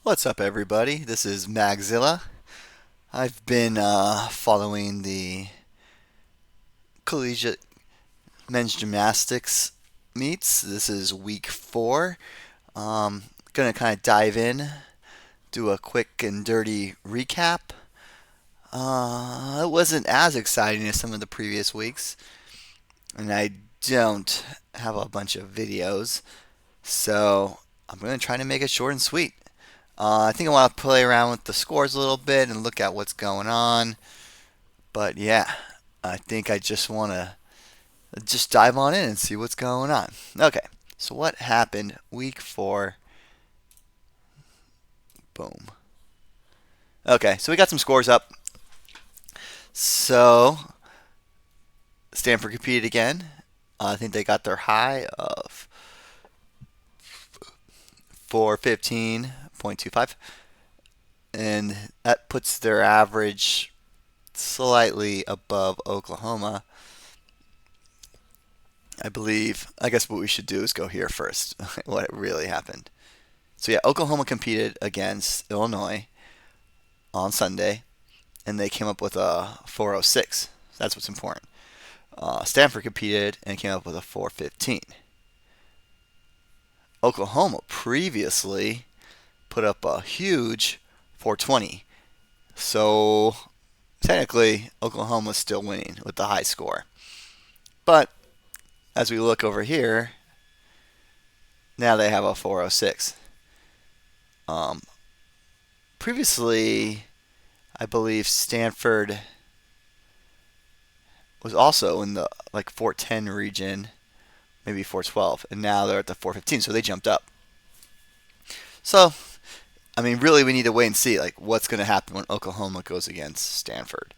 What's up, everybody? This is Magzilla. I've been following the Collegiate men's gymnastics meets. This is week 4. Gonna kind of dive in, do a quick and dirty recap. It wasn't as exciting as some of the previous weeks, and I don't have a bunch of videos, so I'm gonna try to make it short and sweet. I think I want to play around with the scores a little bit and look at what's going on. But yeah, I think I just want to just dive on in and see what's going on. Okay, so what happened week 4? Boom. Okay, so we got some scores up. So Stanford competed again. I think they got their high of 415.25, and that puts their average slightly above Oklahoma. I believe. I guess what we should do is go here first. What really happened. So yeah, Oklahoma competed against Illinois on Sunday, and they came up with a 406. That's what's important. Stanford competed and came up with a 415. Oklahoma previously put up a huge 420. So technically, Oklahoma's still winning with the high score. But as we look over here, now they have a 406. Um, Previously, I believe Stanford was also in the like 410 region, maybe 412, and now they're at the 415, so they jumped up. So, I mean, really, we need to wait and see like what's going to happen when Oklahoma goes against Stanford.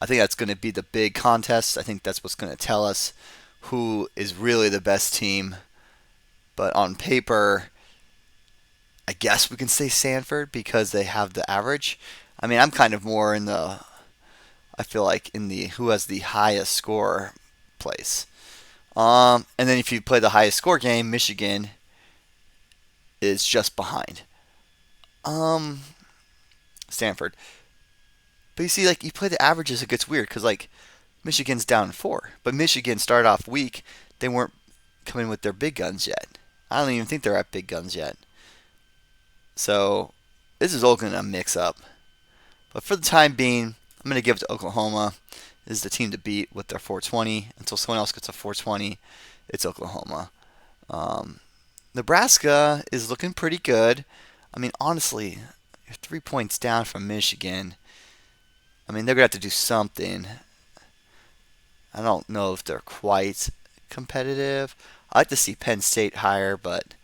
I think that's going to be the big contest. I think that's what's going to tell us who is really the best team. But on paper, I guess we can say Stanford because they have the average. I mean, I'm kind of more in the, I feel like in the who has the highest score place. And then if you play the highest score game, Michigan is just behind Stanford. But you see, like you play the averages, it gets weird because like Michigan's down 4, but Michigan started off weak. They weren't coming with their big guns yet. I don't even think they're at big guns yet. So this is all going to mix up. But for the time being, I'm going to give it to Oklahoma. This is the team to beat with their 420. Until someone else gets a 420, it's Oklahoma. Nebraska is looking pretty good. I mean, honestly, you're 3 points down from Michigan. I mean, they're going to have to do something. I don't know if they're quite competitive. I like to see Penn State higher, but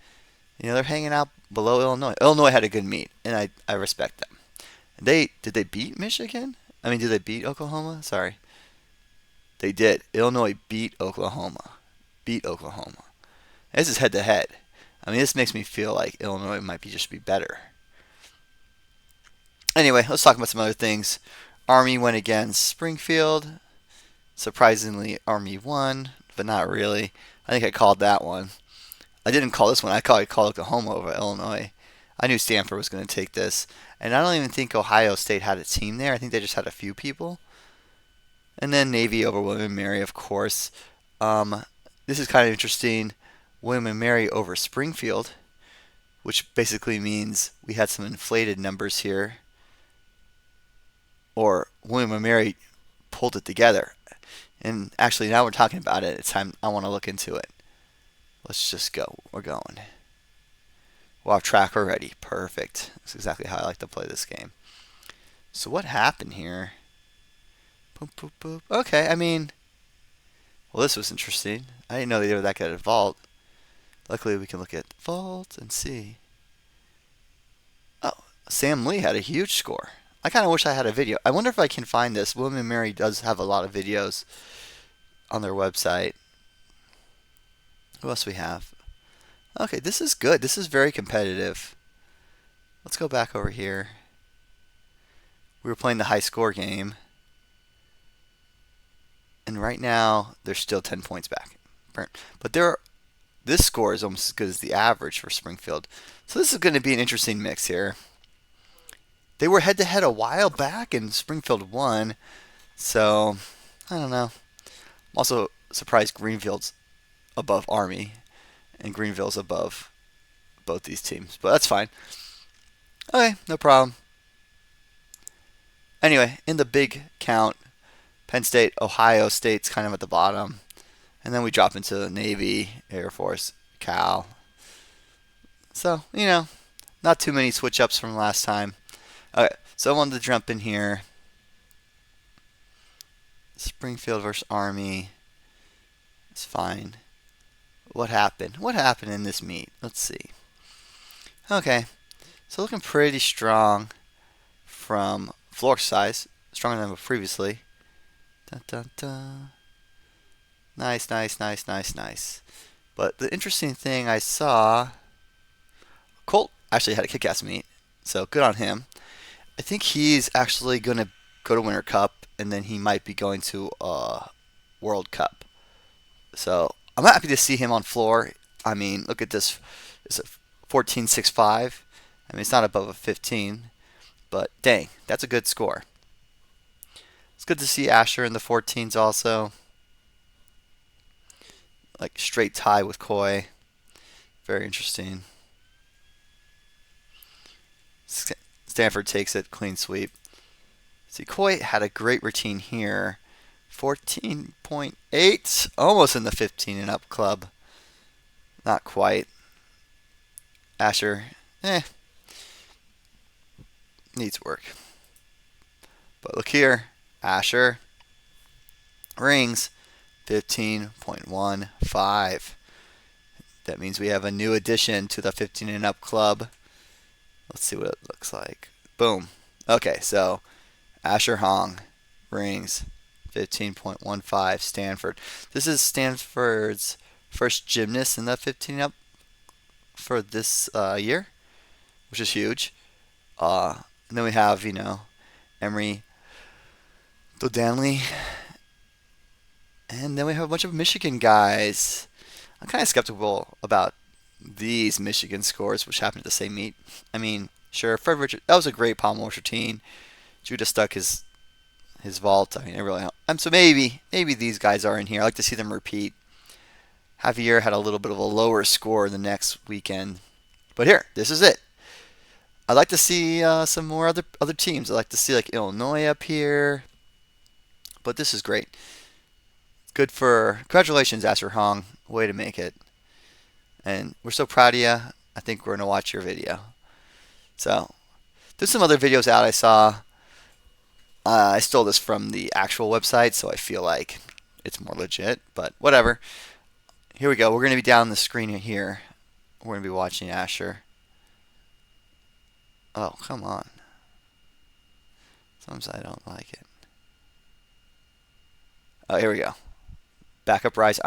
they're hanging out below Illinois. Illinois had a good meet, and I respect them. Did they beat Michigan? I mean, did they beat Oklahoma? Sorry. They did. Illinois beat Oklahoma. Beat Oklahoma. This is head to head. I mean, this makes me feel like Illinois might just be better. Anyway, let's talk about some other things. Army went against Springfield. Surprisingly, Army won, but not really. I think I called that one. I didn't call this one. I called Oklahoma over Illinois. I knew Stanford was going to take this. And I don't even think Ohio State had a team there. I think they just had a few people. And then Navy over William & Mary, of course. This is kind of interesting. William & Mary over Springfield, which basically means we had some inflated numbers here. Or William & Mary pulled it together. And actually, now we're talking about it. It's time I want to look into it. Let's just go. We're going. We're off track already. Perfect. That's exactly how I like to play this game. So what happened here? Boop, boop, boop. Okay, I mean, well, this was interesting. I didn't know they were that good at vault. Luckily, we can look at vault and see. Oh, Sam Lee had a huge score. I kind of wish I had a video. I wonder if I can find this. William & Mary does have a lot of videos on their website. Who else we have? Okay, this is good. This is very competitive. Let's go back over here. We were playing the high score game. And right now, they're still 10 points back. But this score is almost as good as the average for Springfield. So this is going to be an interesting mix here. They were head to head a while back, and Springfield won. So I don't know. I'm also surprised Greenfield's above Army, and Greenville's above both these teams, but that's fine. Okay, no problem. Anyway, in the big count, Penn State, Ohio State's kind of at the bottom, and then we drop into Navy, Air Force, Cal. So not too many switch ups from last time. Okay, so I wanted to jump in here. Springfield versus Army. It's fine. What happened? What happened in this meet? Let's see. Okay, so looking pretty strong from floor size, stronger than previously. Dun, dun, dun. Nice, nice, nice, nice, nice. But the interesting thing I saw, Colt actually had a kick-ass meet, so good on him. I think he's actually going to go to Winter Cup, and then he might be going to World Cup. So I'm happy to see him on floor. I mean, look at this. It's a 14.65. I mean, it's not above a 15, but dang, that's a good score. It's good to see Asher in the 14s also. Like straight tie with Coy. Very interesting. Stanford takes it, clean sweep. See, Coy had a great routine here. 14.8, almost in the 15 and up club. Not quite. Asher, needs work. But look here, Asher rings 15.15. That means we have a new addition to the 15 and up club. Let's see what it looks like. Boom. Okay, so Asher Hong rings 15.15. Stanford. This is Stanford's first gymnast in the 15 up for this year, which is huge. And then we have, Emery Dodanley. And then we have a bunch of Michigan guys. I'm kind of skeptical about these Michigan scores, which happened at the same meet. I mean, sure, Fred Richard, that was a great pommel routine. Judah stuck his vault. I mean, I really. So maybe these guys are in here. I like to see them repeat. Javier had a little bit of a lower score the next weekend, but here, this is it. I'd like to see some more other teams. I'd like to see like Illinois up here, but this is great. Good for congratulations, Asher Hong. Way to make it, and we're so proud of you. I think we're gonna watch your video. So, there's some other videos out I saw. I stole this from the actual website, so I feel like it's more legit, but whatever. Here we go. We're going to be down the screen here. We're going to be watching Asher. Oh, come on. Sometimes I don't like it. Oh, here we go. Backup rise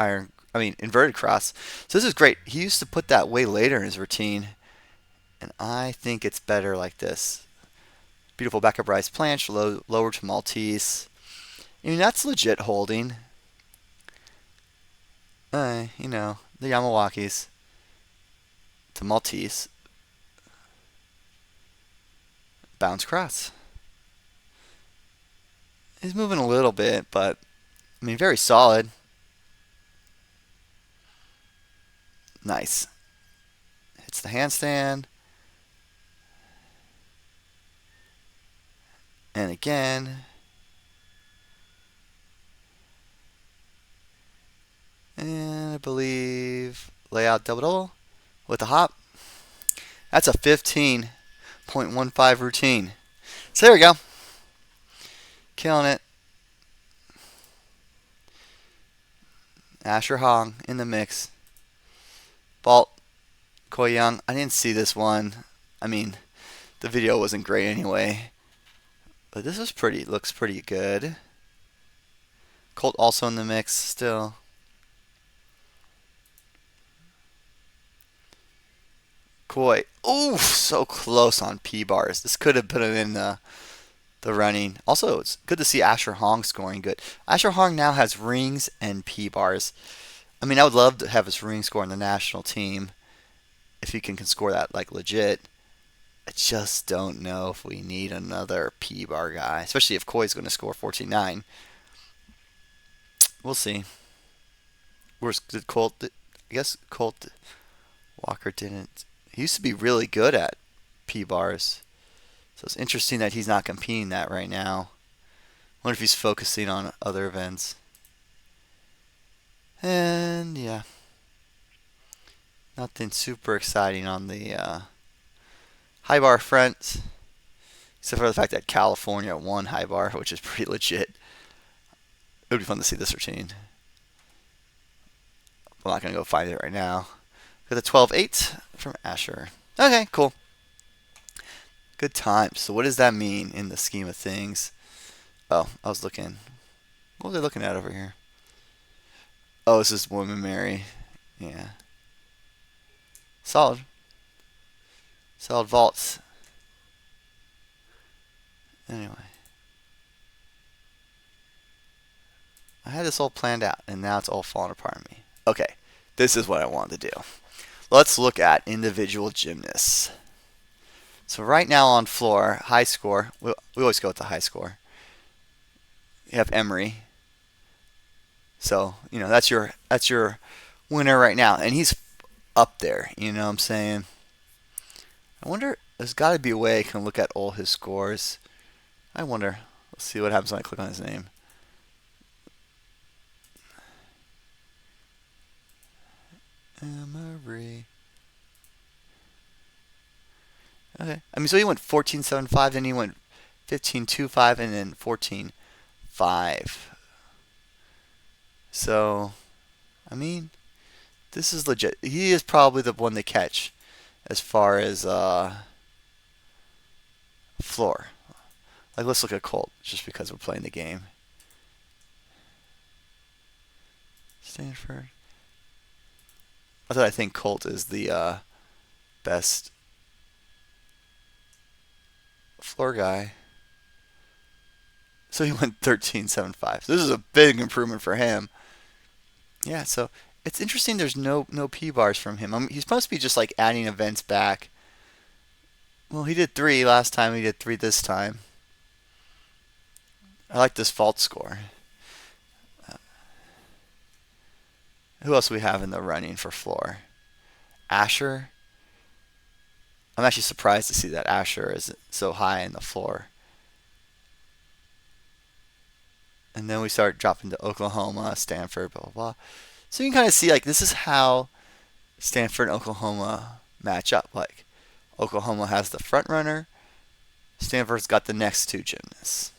inverted cross. So this is great. He used to put that way later in his routine, and I think it's better like this. Beautiful backup rise planche, lower to Maltese. I mean, that's legit holding. The Yamawakis to Maltese. Bounce cross. He's moving a little bit, but, I mean, very solid. Nice. Hits the handstand. And again. And I believe layout double with the hop. That's a 15.15 routine. So there we go. Killing it. Asher Hong in the mix. Vault. Koi Young. I didn't see this one. I mean, the video wasn't great anyway. But this is looks pretty good. Colt also in the mix still. Koi. Ooh, so close on P-bars. This could have put him in the running. Also, it's good to see Asher Hong scoring good. Asher Hong now has rings and P-bars. I mean, I would love to have his ring score in the national team if he can score that like legit. I just don't know if we need another P-bar guy, especially if Koi's going to score 14-9. We'll see. Where's did Colt? I guess Colt Walker didn't. He used to be really good at P-bars. So it's interesting that he's not competing that right now. I wonder if he's focusing on other events. And yeah, nothing super exciting on the high bar front, except for the fact that California won high bar, which is pretty legit. It would be fun to see this routine. I'm not going to go find it right now. Got the 12-8 from Asher. Okay, cool. Good times. So what does that mean in the scheme of things? Oh, I was looking. What was I looking at over here? Oh, this is Woman Mary. Yeah. Solid. Solid vaults. Anyway. I had this all planned out, and now it's all falling apart on me. Okay, this is what I wanted to do. Let's look at individual gymnasts. So right now on floor, high score. We always go with the high score. You have Emery. So, that's your winner right now. And he's up there, you know what I'm saying? I wonder, there's got to be a way I can look at all his scores. I wonder. Let's see what happens when I click on his name. Emery. Okay. I mean, so he went 14.75, then he went 15.25, and then 14.5. So, I mean, this is legit. He is probably the one to catch as far as floor. Like, let's look at Colt, just because we're playing the game. Stanford. Not that I think Colt is the best floor guy. So he went 13.75. So this is a big improvement for him. Yeah, so it's interesting there's no P bars from him. He's supposed to be just like adding events back. Well, he did 3 last time. He did 3 this time. I like this vault score. Who else do we have in the running for floor? Asher. I'm actually surprised to see that Asher is so high in the floor. And then we start dropping to Oklahoma, Stanford, blah, blah, blah. So you can kind of see, like, this is how Stanford and Oklahoma match up. Like, Oklahoma has the front runner. Stanford's got the next 2 gymnasts.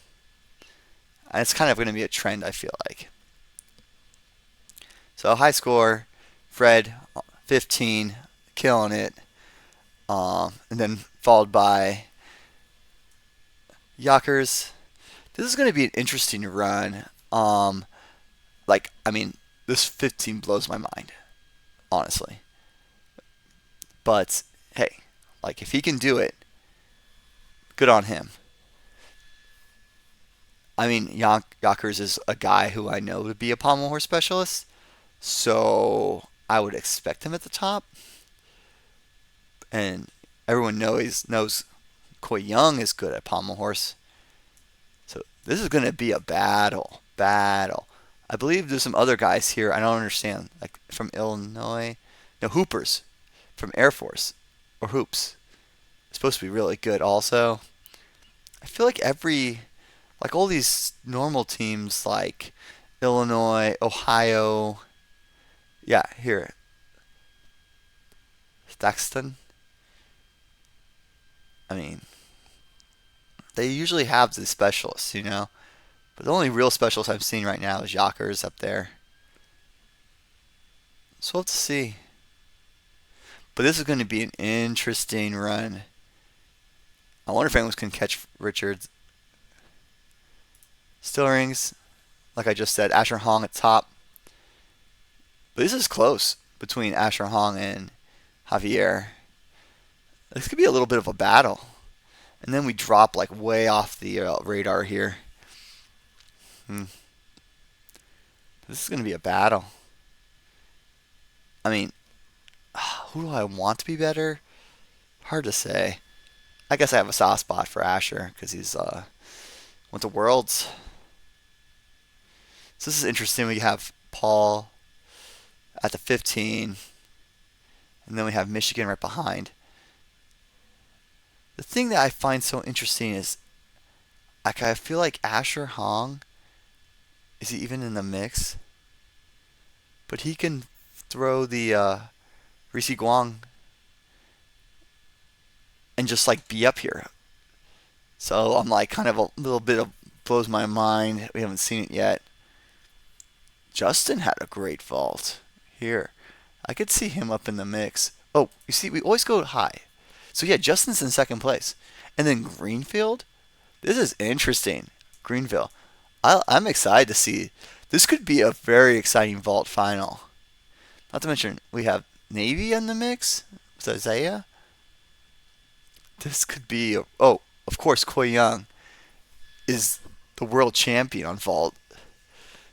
And it's kind of going to be a trend, I feel like. So high score, Fred, 15, killing it. And then followed by Yockers. This is going to be an interesting run. This 15 blows my mind, honestly. But hey, like, if he can do it, good on him. I mean, Yockers is a guy who I know would be a pommel horse specialist, so I would expect him at the top. And everyone knows Koi Young is good at pommel horse. So this is going to be a battle. I believe there's some other guys here I don't understand, like from Illinois. No, Hoopers from Air Force or Hoops. It's supposed to be really good also. I feel like all these normal teams like Illinois, Ohio, yeah, here, Thaxton. I mean, they usually have the specialists, But the only real specialist I'm seeing right now is Yockers up there. So we'll have to see. But this is going to be an interesting run. I wonder if anyone can catch Richards. Still rings, like I just said, Asher Hong at top. But this is close between Asher Hong and Javier. This could be a little bit of a battle. And then we drop like way off the radar here. This is going to be a battle. I mean, who do I want to be better? Hard to say. I guess I have a soft spot for Asher because he's went to Worlds. So this is interesting. We have Paul at the 15, and then we have Michigan right behind. The thing that I find so interesting is I feel like Asher Hong, is he even in the mix? But he can throw the Reese Guang and just like be up here. So I'm like kind of a little bit of blows my mind. We haven't seen it yet. Justin had a great vault here. I could see him up in the mix. Oh, you see, we always go high. So yeah, Justin's in second place. And then Greenfield? This is interesting. Greenville. I'm excited to see. This could be a very exciting vault final. Not to mention, we have Navy in the mix with Isaiah. This could be. Oh, of course, Koi Young is the world champion on vault.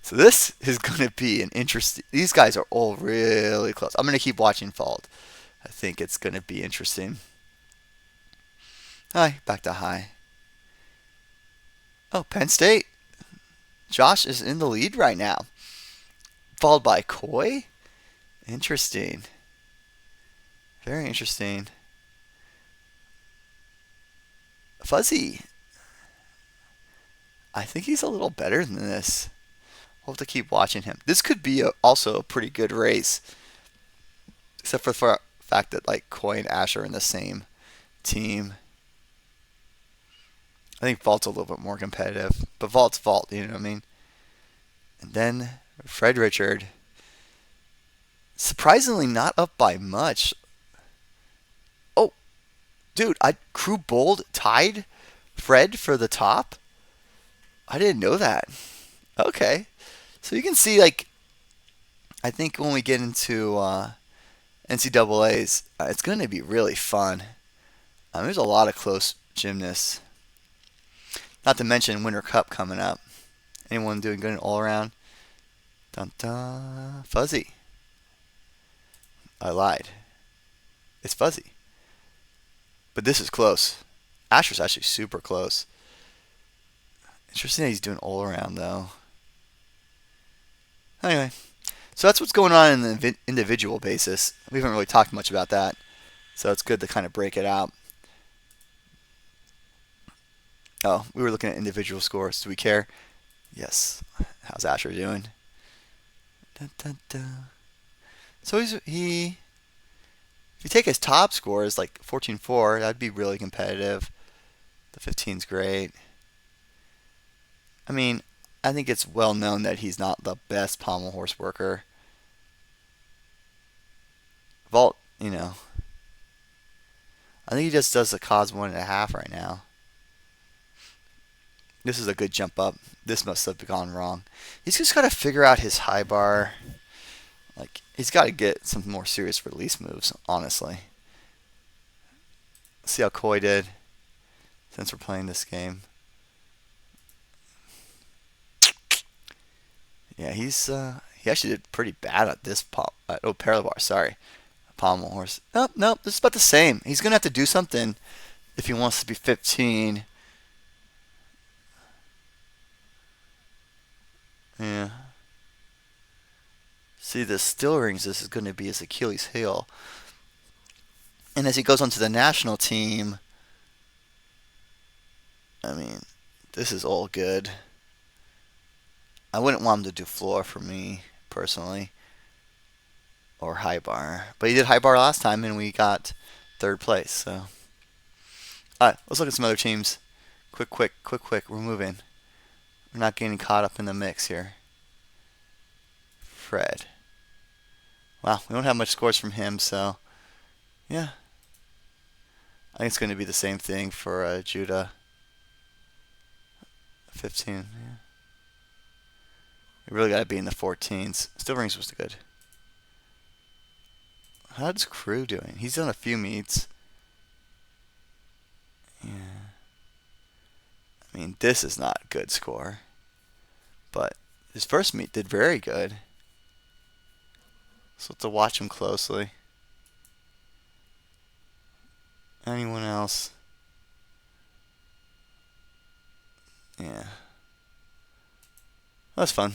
So this is going to be an interesting. These guys are all really close. I'm going to keep watching vault. I think it's going to be interesting. Hi, back to high. Oh, Penn State. Josh is in the lead right now. Followed by Koi. Interesting. Very interesting. Fuzzy. I think he's a little better than this. We'll have to keep watching him. This could be also a pretty good race. Except for the fact that like Koi and Ash are in the same team. I think Vault's a little bit more competitive. But Vault's Vault, you know what I mean? And then Fred Richard. Surprisingly not up by much. Oh, dude, Crew Bold tied Fred for the top? I didn't know that. Okay. So you can see, like, I think when we get into NCAAs, it's going to be really fun. There's a lot of close gymnasts. Not to mention Winter Cup coming up. Anyone doing good all around? Dun dun. Fuzzy. I lied. It's Fuzzy. But this is close. Asher's actually super close. Interesting that he's doing all around, though. Anyway, so that's what's going on in the individual basis. We haven't really talked much about that. So it's good to kind of break it out. Oh, we were looking at individual scores. Do we care? Yes. How's Asher doing? Dun, dun, dun. So if you take his top scores, like 14.4, that'd be really competitive. The 15's great. I mean, I think it's well known that he's not the best pommel horse worker. Vault, you know. I think he just does the cos 1.5 right now. This is a good jump up. This must have gone wrong. He's just got to figure out his high bar. Like, he's got to get some more serious release moves, honestly. Let's see how Koi did since we're playing this game. Yeah, he actually did pretty bad at this parallel bar, sorry. Pommel horse. Nope, this is about the same. He's going to have to do something if he wants to be 15. Yeah. See, the still rings, this is going to be his Achilles heel. And as he goes onto the national team, I mean, this is all good. I wouldn't want him to do floor for me, personally. Or high bar. But he did high bar last time, and we got third place, so. Alright, let's look at some other teams. Quick. We're moving. We're not getting caught up in the mix here. Fred. Wow, we don't have much scores from him, so. Yeah. I think it's going to be the same thing for Judah. 15, yeah. We really got to be in the 14s. Still rings was good. How's Crew doing? He's done a few meets. Yeah. I mean, this is not a good score. But his first meet did very good. So let's watch him closely. Anyone else? Yeah. That's fun.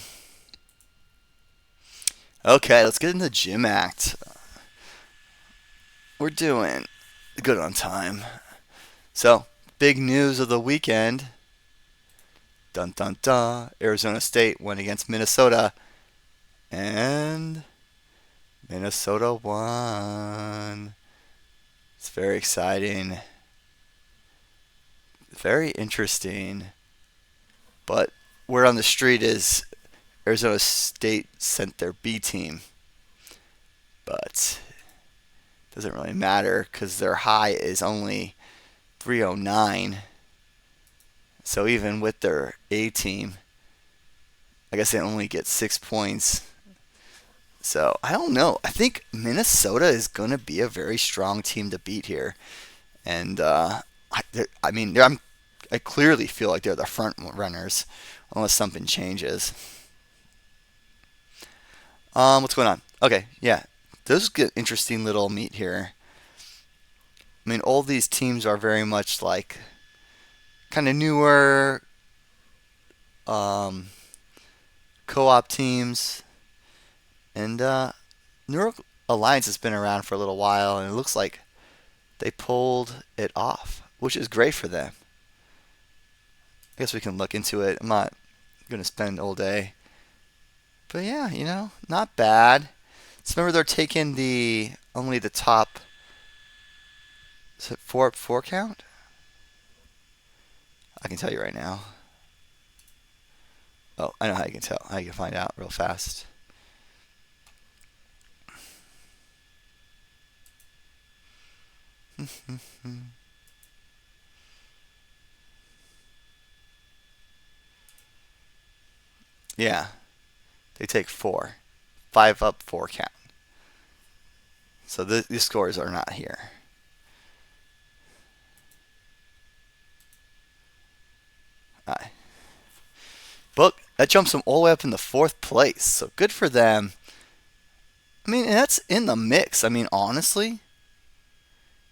Okay, let's get into Gym Act. We're doing good on time. So, big news of the weekend. Dun dun dun. Arizona State went against Minnesota, and Minnesota won. It's very exciting. Very interesting. But word on the street is Arizona State sent their B team. But it doesn't really matter because their high is only 309. So even with their A team, I guess they only get 6 points. So I don't know. I think Minnesota is going to be a very strong team to beat here. And I mean, I clearly feel like they're the front runners, unless something changes. What's going on? Okay, yeah, those get interesting little meet here. I mean, all these teams are very much like kind of newer um, co-op teams, and New York Alliance has been around for a little while, and it looks like they pulled it off, which is great for them. I guess we can look into it. I'm not going to spend all day. But yeah, not bad. So remember they're taking only the top, is it four count? I can tell you right now. Oh, I know how you can tell. How you can find out real fast. Yeah, they take 4. 5 up, 4 count. So these scores are not here. Alright. But that jumps them all the way up in the 4th place. So good for them. I mean, and that's in the mix. I mean, honestly,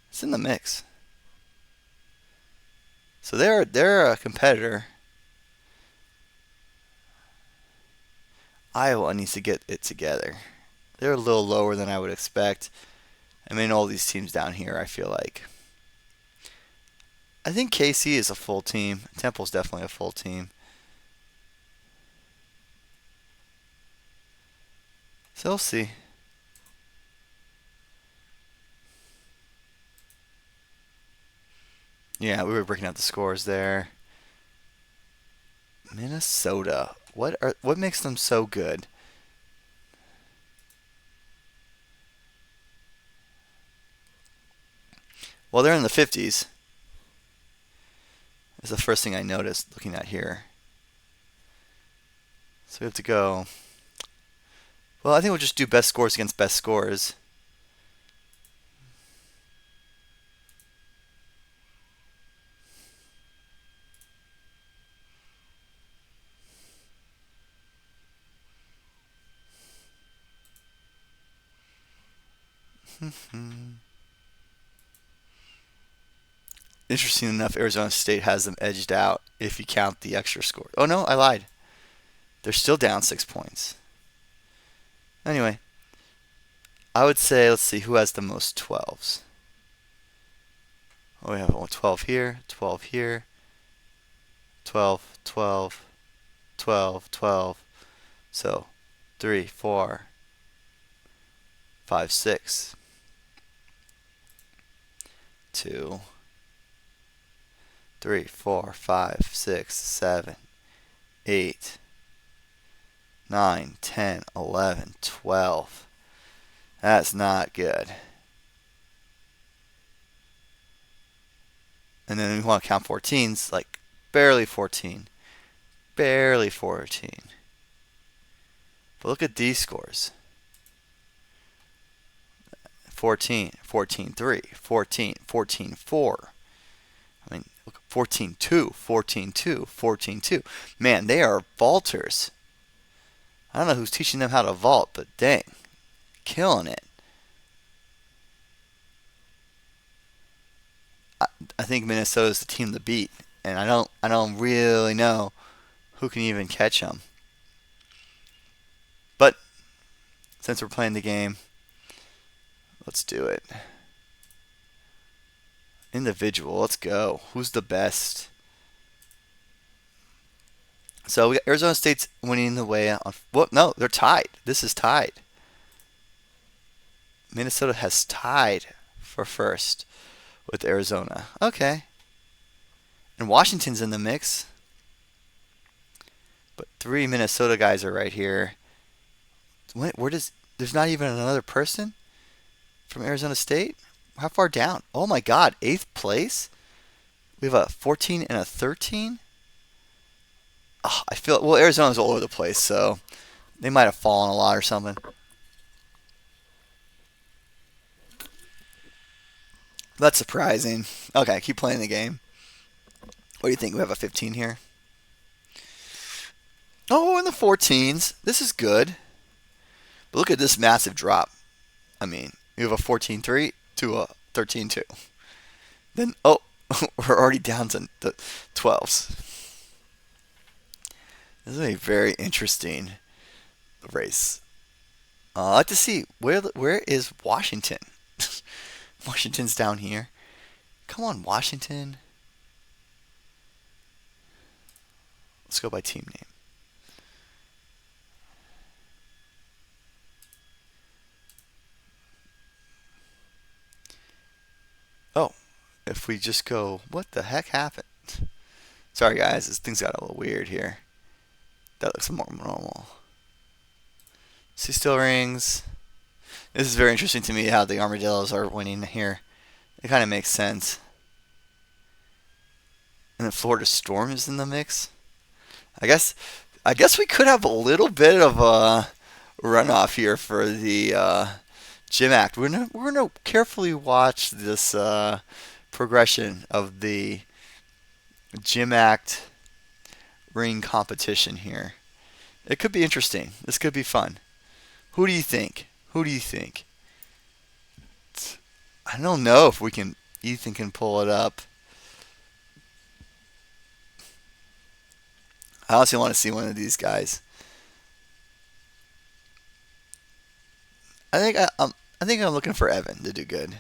it's in the mix. So they're a competitor. Iowa needs to get it together. They're a little lower than I would expect. I mean, all these teams down here, I feel like. I think KC is a full team. Temple's definitely a full team. So we'll see. Yeah, we were breaking out the scores there. Minnesota. What makes them so good? Well, they're in the 50s. That's the first thing I noticed looking at here. So we have to go. Well, I think we'll just do best scores against best scores. Interesting enough, Arizona State has them edged out if you count the extra score. Oh no, I lied. They're still down 6 points. Anyway, I would say, let's see, who has the most 12s? Oh, we have 12 here, 12 here, 12, 12, 12, 12. So 3, 4, 5, 6, 2, 3, 4, 5, 6, 7, 8, 9, 10, 11, 12. That's not good. And then we want to count 14s, like barely 14. Barely 14. But look at these scores. 14, 14, 3, 14, 14, 4. I mean, look, 14, 2, 14, 2, 14, 2. Man, they are vaulters. I don't know who's teaching them how to vault, but dang, killing it. I think Minnesota's the team to beat and I don't really know who can even catch them. But since we're playing the game, let's do it. Individual, let's go. Who's the best? So we got Arizona State's winning the way on. Well, no, they're tied. This is tied. Minnesota has tied for first with Arizona. Okay. And Washington's in the mix. But 3 Minnesota guys are right here. Where does there's not even another person from Arizona State? How far down? Oh my God, 8th place? We have a 14 and a 13? Oh, I feel well, Arizona's all over the place, so they might have fallen a lot or something. That's surprising. Okay, keep playing the game. What do you think? We have a 15 here. Oh, in the 14s. This is good. But look at this massive drop. I mean, you have a 14-3 to a 13-2. Then, oh, we're already down to the 12s. This is a very interesting race. I'd like to see where is Washington? Washington's down here. Come on, Washington. Let's go by team name. Oh, if we just go, what the heck happened? Sorry guys, this thing's got a little weird here. That looks more normal. See still rings. This is very interesting to me how the Armadillos are winning here. It kind of makes sense. And the Florida Storm is in the mix. I guess we could have a little bit of a runoff here for the Gym Act. We're gonna carefully watch this progression of the Gym Act ring competition here. It could be interesting. This could be fun. Who do you think? Who do you think? I don't know if Ethan can pull it up. I honestly want to see one of these guys. I think I'm looking for Evan to do good.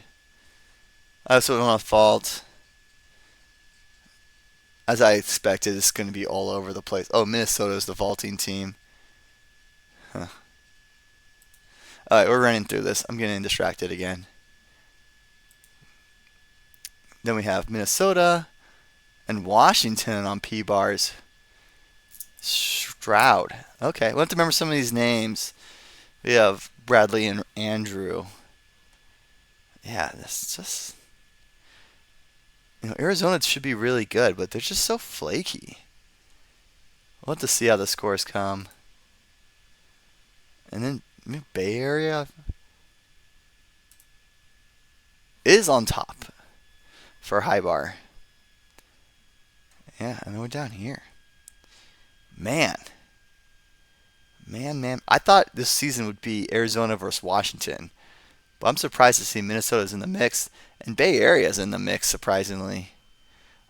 I also don't want to fault. As I expected, it's going to be all over the place. Oh, Minnesota's the vaulting team. Huh. Alright, we're running through this. I'm getting distracted again. Then we have Minnesota and Washington on P bars. Stroud. Okay, we'll have to remember some of these names. We have Bradley and Andrew. Yeah, this just... Arizona should be really good, but they're just so flaky. We'll have to see how the scores come. And then Bay Area is on top for high bar. Yeah, and then we're down here. Man. I thought this season would be Arizona versus Washington. But I'm surprised to see Minnesota's in the mix. And Bay Area's in the mix, surprisingly.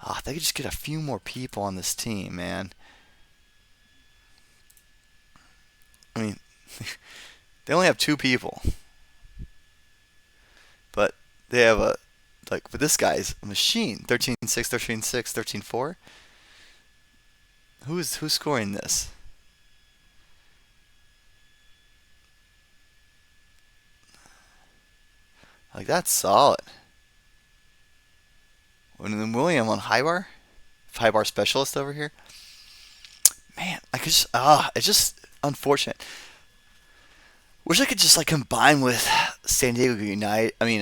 Oh, if they could just get a few more people on this team, man. I mean, they only have 2 people. But they have but this guy's a machine. 13-6, 13-6, 13-4. Who's scoring this? Like, that's solid. And then William on high bar specialist over here. Man, it's just unfortunate. Wish I could just combine with San Diego United. I mean,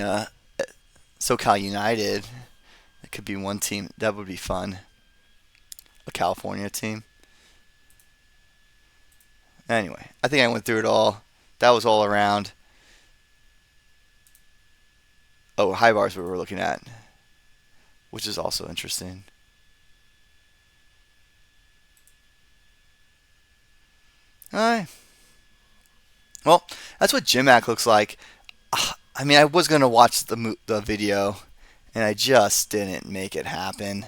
SoCal United. It could be one team. That would be fun. A California team. Anyway, I think I went through it all. That was all around. Oh, high bars we were looking at, which is also interesting. Alright. Well, that's what Gym Act looks like. I mean, I was going to watch the video, and I just didn't make it happen.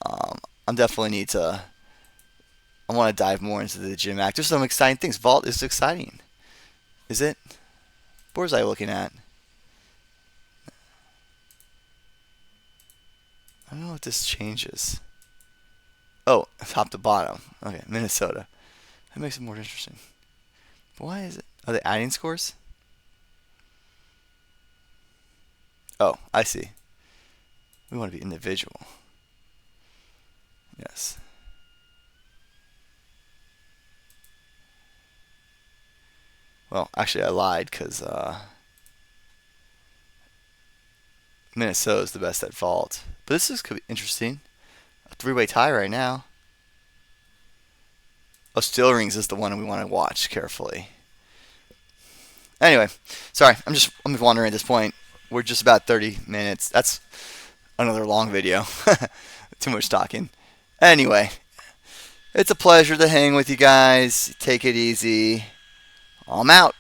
I definitely need to. I want to dive more into the gym act. There's some exciting things. Vault is exciting. Is it? What was I looking at? I don't know if this changes. Oh, top to bottom. Okay, Minnesota. That makes it more interesting. But why is it? Are they adding scores? Oh, I see. We want to be individual. Yes. Well, actually, I lied because Minnesota is the best at vault. But could be interesting. A three-way tie right now. Oh, Steel Rings is the one we want to watch carefully. Anyway, sorry, I'm wandering at this point. We're just about 30 minutes. That's another long video. Too much talking. Anyway, it's a pleasure to hang with you guys. Take it easy. I'm out.